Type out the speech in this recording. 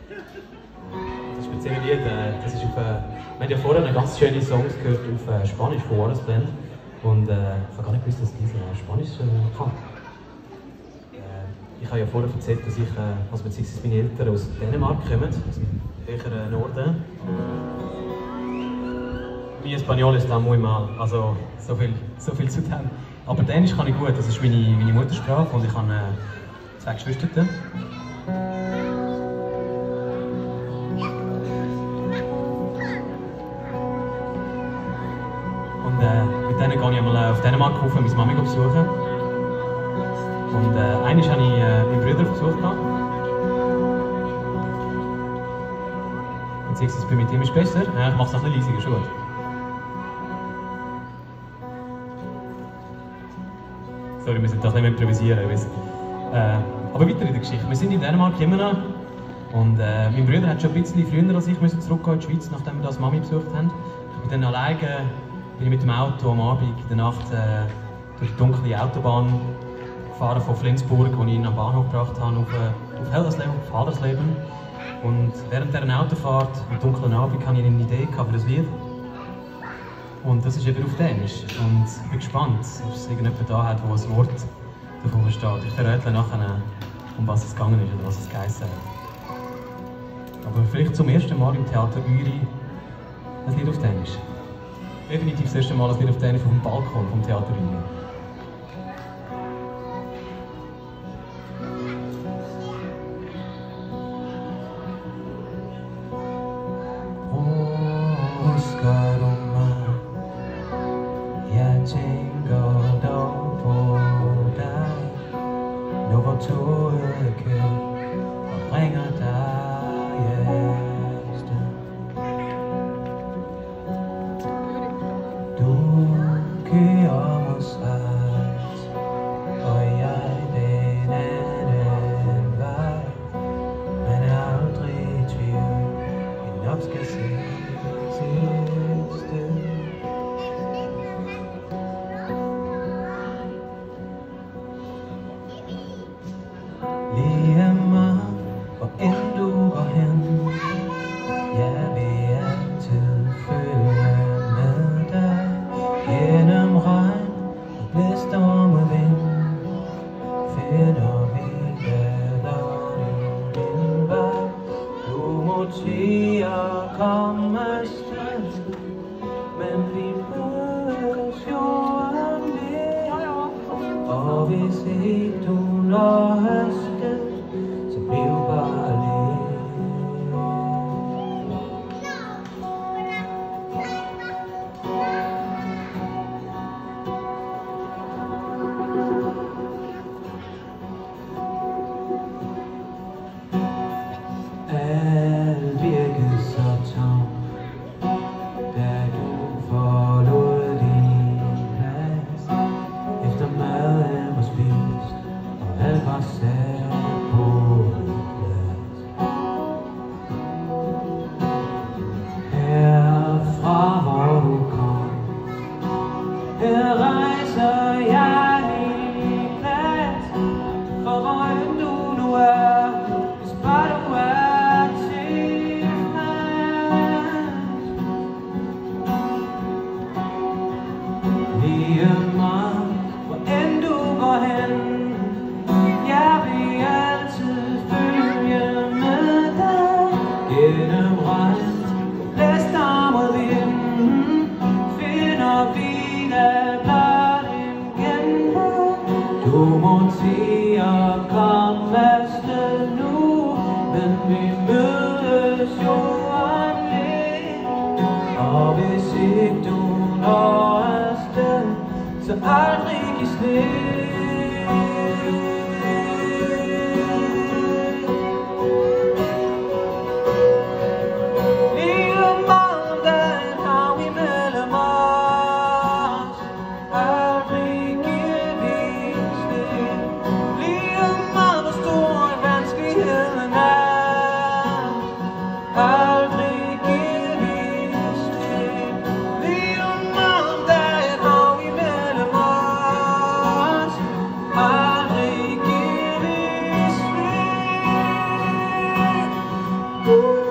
Das spezielle Lied, das ist auf, wir haben ja vorher eine ganz schöne Songs gehört auf Spanisch von Wallace Blend. Und ich habe gar nicht gewusst, dass diese Spanisch kann. Ich habe ja vorher erzählt, dass ich, also beziehungsweise meine Eltern aus Dänemark kommen, aus dem höheren Norden. Mi Español ist muy mal, also so viel zu dem. Aber Dänisch kann ich gut, das ist meine Muttersprache und ich habe 2 Geschwister. Und mit denen gehe ich einmal auf Dänemark rauf, meine Mami besuchen. Und einmal habe ich meinen Bruder auf Besuch gehabt. Beziehungsweise bei mit ihm ist besser. Ja, ich mache es noch ein bisschen leisiger, schon gut. Sorry, wir müssen das nicht mehr improvisieren. Aber weiter in der Geschichte. Wir sind in Dänemark immer noch. Und mein Bruder hat schon ein bisschen früher als ich zurückgehen in die Schweiz, nachdem wir das Mami besucht haben. Ich bin dann alleine mit dem Auto am Abend in der Nacht durch die dunkle Autobahn gefahren von Flensburg, wo ich ihn am Bahnhof gebracht habe, auf Heldersleben, auf Hadersleben. Und während dieser Autofahrt, am dunklen Abend, hatte ich eine Idee für das Lied. Und das ist eben auf Dänisch. Und ich bin gespannt, ob es irgendjemand da hat, wo ein Wort davon steht. Ich verrate nachher, um was es gegangen ist oder was es geheißen hat. Aber vielleicht zum ersten Mal im Theater Uri ein Lied auf Dänisch. Definitiv das erste Mal ein Lied auf Dänisch auf dem Balkon vom Theater Uri. Ooh.